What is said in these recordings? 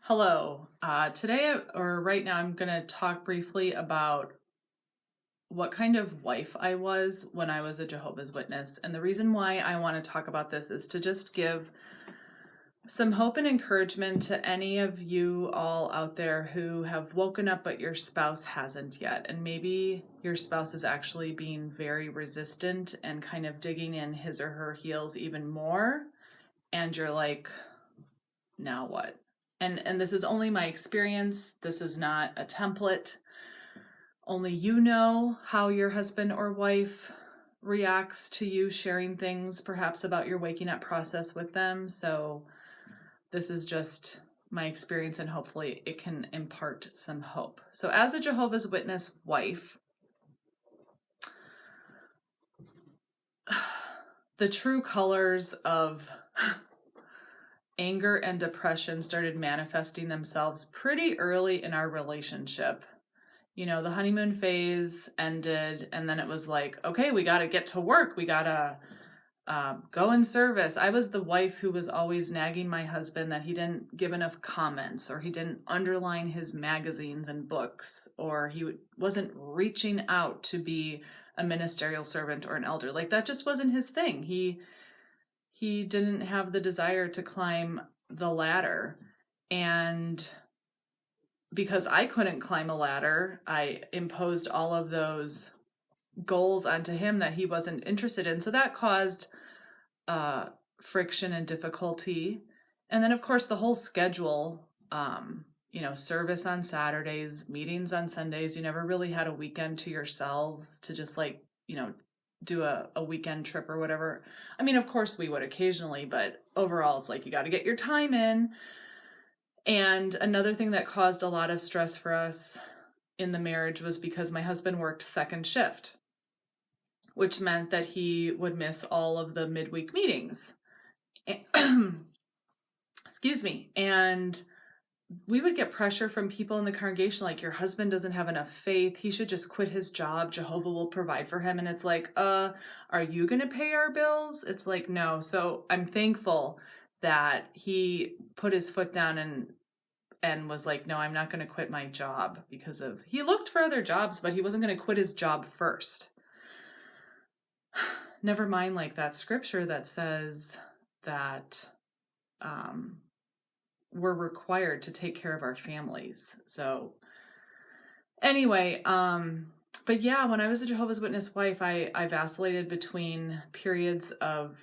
Hello. Today, or right now, I'm going to talk briefly about what kind of wife I was when I was a Jehovah's Witness. And the reason why I want to talk about this is to just give some hope and encouragement to any of you all out there who have woken up but your spouse hasn't yet. And maybe your spouse is actually being very resistant and kind of digging in his or her heels even more. And you're like, now what? And this is only my experience. This is not a template. Only you know how your husband or wife reacts to you sharing things perhaps about your waking up process with them. So this is just my experience, and hopefully it can impart some hope. So as a Jehovah's Witness wife, the true colors of anger and depression started manifesting themselves pretty early in our relationship. You know, the honeymoon phase ended, and then it was like, okay, we got to get to work. We got to go in service. I was the wife who was always nagging my husband that he didn't give enough comments, or he didn't underline his magazines and books, or he wasn't reaching out to be a ministerial servant or an elder. Like, that just wasn't his thing. He didn't have the desire to climb the ladder. And because I couldn't climb a ladder, I imposed all of those goals onto him that he wasn't interested in. So that caused friction and difficulty. And then, of course, the whole schedule, service on Saturdays, meetings on Sundays. You never really had a weekend to yourselves to just do a weekend trip or whatever. I mean, of course we would occasionally, but overall it's like you got to get your time in. And another thing that caused a lot of stress for us in the marriage was because my husband worked second shift, which meant that he would miss all of the midweek meetings. Excuse me. And we would get pressure from people in the congregation, like, your husband doesn't have enough faith. He should just quit his job. Jehovah will provide for him. And it's like, are you going to pay our bills? It's like, no. So I'm thankful that he put his foot down and was like, no, I'm not going to quit my job, because he looked for other jobs, but he wasn't going to quit his job first. Never mind, like, that scripture that says that we're required to take care of our families. So anyway, but yeah, when I was a Jehovah's Witness wife, I vacillated between periods of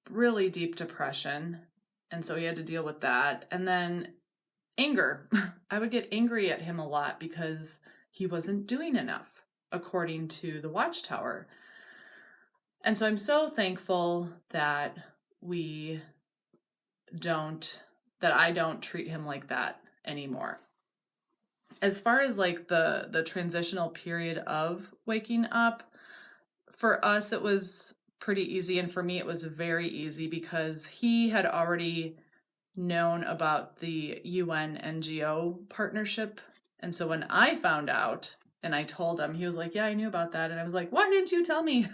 really deep depression. And so he had to deal with that. And then anger. I would get angry at him a lot because he wasn't doing enough, according to the Watchtower. And so I'm so thankful that I don't treat him like that anymore. As far as like the transitional period of waking up, for us it was pretty easy, and for me it was very easy because he had already known about the UN NGO partnership. And so when I found out and I told him, he was like, yeah, I knew about that. And I was like, why didn't you tell me?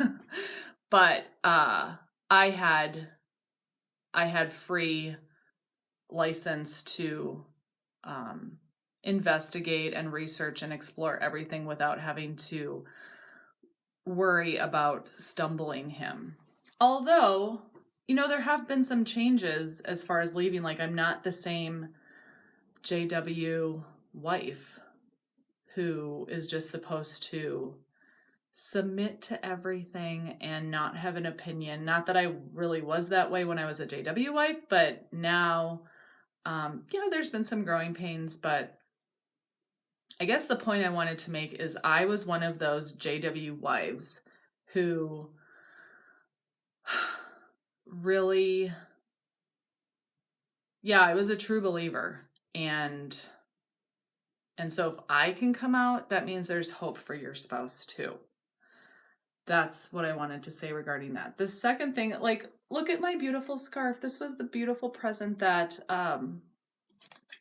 But I had free license to investigate and research and explore everything without having to worry about stumbling him. Although, there have been some changes as far as leaving. Like, I'm not the same JW wife who is just supposed to submit to everything and not have an opinion. Not that I really was that way when I was a JW wife, but now, there's been some growing pains. But I guess the point I wanted to make is I was one of those JW wives who really, I was a true believer. And so if I can come out, that means there's hope for your spouse too. That's what I wanted to say regarding that. The second thing, like, look at my beautiful scarf. This was the beautiful present that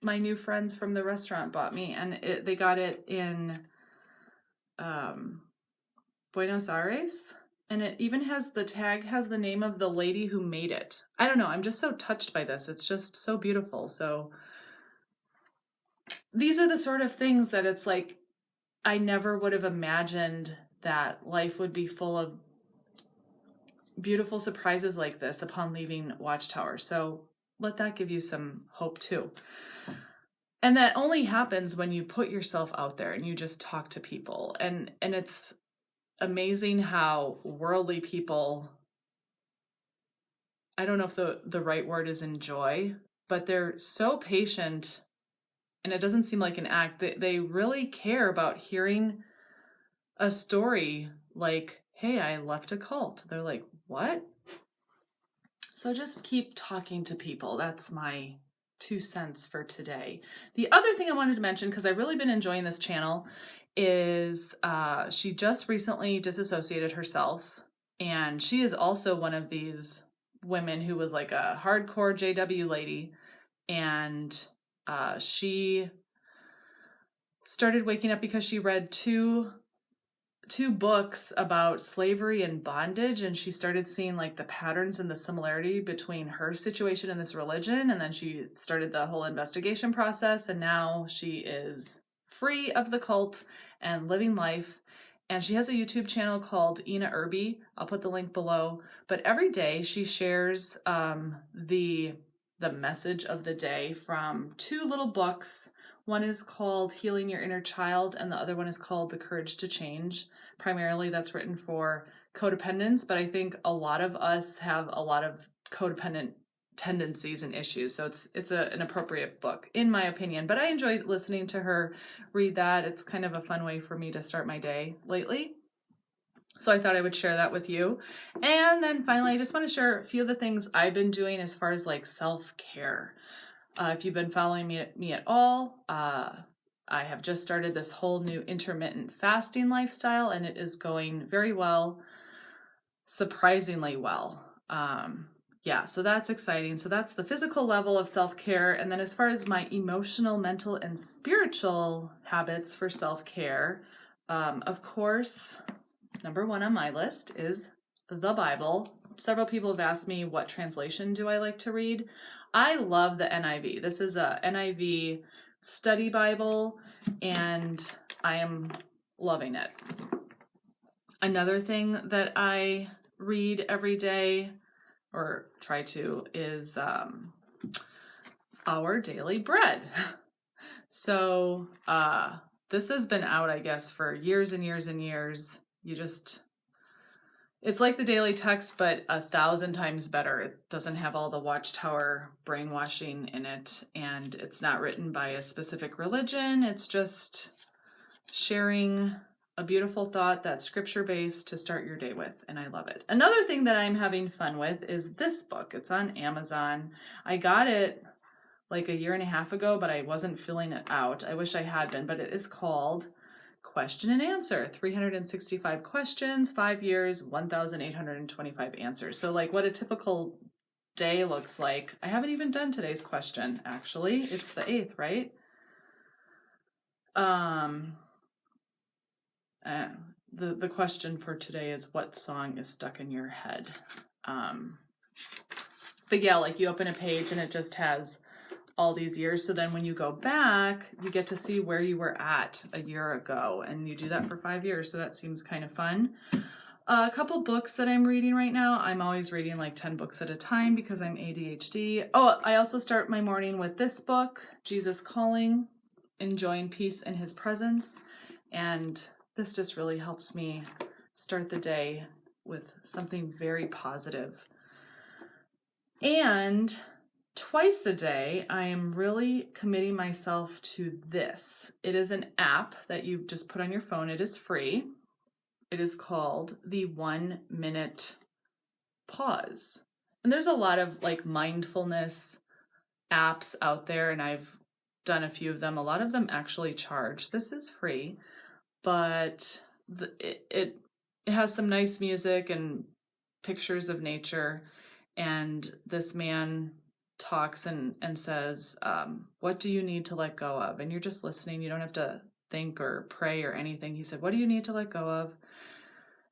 my new friends from the restaurant bought me, and they got it in Buenos Aires, and it even has the tag, has the name of the lady who made it. I don't know, I'm just so touched by this. It's just so beautiful. So these are the sort of things that it's like, I never would have imagined that life would be full of beautiful surprises like this upon leaving Watchtower. So let that give you some hope too. And that only happens when you put yourself out there and you just talk to people. And it's amazing how worldly people, I don't know if the right word is enjoy, but they're so patient, and it doesn't seem like an act. They really care about hearing a story like, hey, I left a cult. They're like, what? So just keep talking to people. That's my 2 cents for today. The other thing I wanted to mention, because I've really been enjoying this channel, is she just recently disassociated herself. And she is also one of these women who was like a hardcore JW lady. And she started waking up because she read two books about slavery and bondage, and she started seeing like the patterns and the similarity between her situation and this religion, and then she started the whole investigation process, and now she is free of the cult and living life. And she has a YouTube channel called Ina Irby. I'll put the link below. But every day she shares the message of the day from two little books. One is called Healing Your Inner Child, and the other one is called The Courage to Change. Primarily, that's written for codependents, but I think a lot of us have a lot of codependent tendencies and issues, so it's an appropriate book, in my opinion. But I enjoyed listening to her read that. It's kind of a fun way for me to start my day lately. So I thought I would share that with you. And then finally, I just want to share a few of the things I've been doing as far as like self-care. If you've been following me at all, I have just started this whole new intermittent fasting lifestyle, and it is going very well, surprisingly well. Yeah, so that's exciting. So that's the physical level of self-care. And then as far as my emotional, mental, and spiritual habits for self-care, of course, number one on my list is the Bible. Several people have asked me what translation do I like to read. I love the NIV. This is a NIV study Bible, and I am loving it. Another thing that I read every day, or try to, is Our Daily Bread. So this has been out, I guess, for years and years and years. It's like the Daily Text, but 1,000 times better. It doesn't have all the Watchtower brainwashing in it, and it's not written by a specific religion. It's just sharing a beautiful thought that's scripture-based to start your day with, and I love it. Another thing that I'm having fun with is this book. It's on Amazon. I got it like a year and a half ago, but I wasn't filling it out. I wish I had been, but it is called Question and Answer, 365 questions, 5 years, 1,825 answers. So like what a typical day looks like. I haven't even done today's question, actually. It's the 8th, right? The question for today is, what song is stuck in your head? But yeah, like you open a page and it just has all these years. So then when you go back, you get to see where you were at a year ago, and you do that for 5 years. So that seems kind of fun. A couple books that I'm reading right now. I'm always reading like 10 books at a time because I'm ADHD. Oh, I also start my morning with this book, Jesus Calling, Enjoying Peace in His Presence. And this just really helps me start the day with something very positive. And twice a day, I am really committing myself to this. It is an app that you just put on your phone. It is free. It is called the 1 Minute Pause. And there's a lot of like mindfulness apps out there, and I've done a few of them. A lot of them actually charge. This is free, but it has some nice music and pictures of nature. And this man talks and says, what do you need to let go of? And you're just listening. You don't have to think or pray or anything. He said, what do you need to let go of?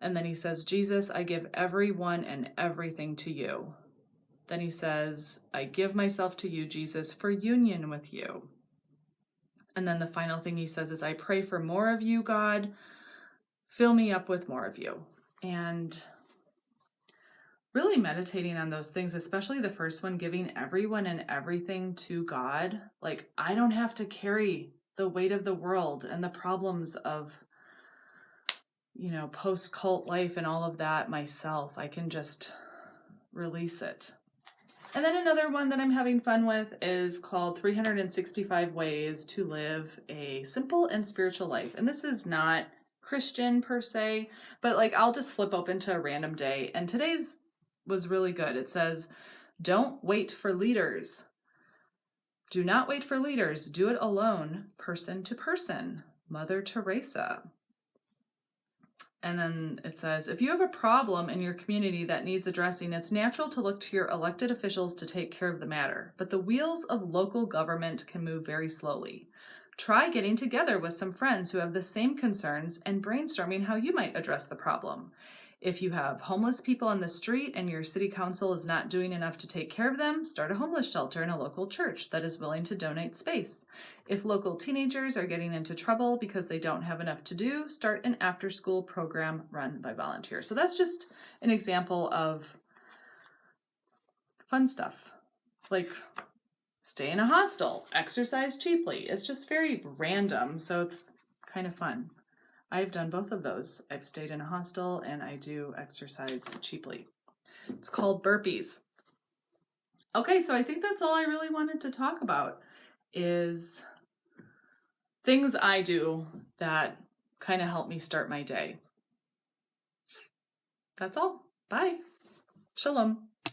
And then he says, Jesus, I give everyone and everything to you. Then he says, I give myself to you, Jesus, for union with you. And then the final thing he says is, I pray for more of you, God. Fill me up with more of you. And really meditating on those things, especially the first one, giving everyone and everything to God. Like, I don't have to carry the weight of the world and the problems of, post-cult life and all of that myself. I can just release it. And then another one that I'm having fun with is called 365 Ways to Live a Simple and Spiritual Life. And this is not Christian per se, but like I'll just flip open to a random day. And today's was really good. It says, don't wait for leaders. Do not wait for leaders. Do it alone, person to person. Mother Teresa. And then it says, if you have a problem in your community that needs addressing, it's natural to look to your elected officials to take care of the matter. But the wheels of local government can move very slowly. Try getting together with some friends who have the same concerns and brainstorming how you might address the problem. If you have homeless people on the street and your city council is not doing enough to take care of them, start a homeless shelter in a local church that is willing to donate space. If local teenagers are getting into trouble because they don't have enough to do, start an after-school program run by volunteers. So that's just an example of fun stuff. Like, stay in a hostel, exercise cheaply. It's just very random, so it's kind of fun. I've done both of those. I've stayed in a hostel and I do exercise cheaply. It's called burpees. Okay, so I think that's all I really wanted to talk about is things I do that kind of help me start my day. That's all. Bye. Shalom.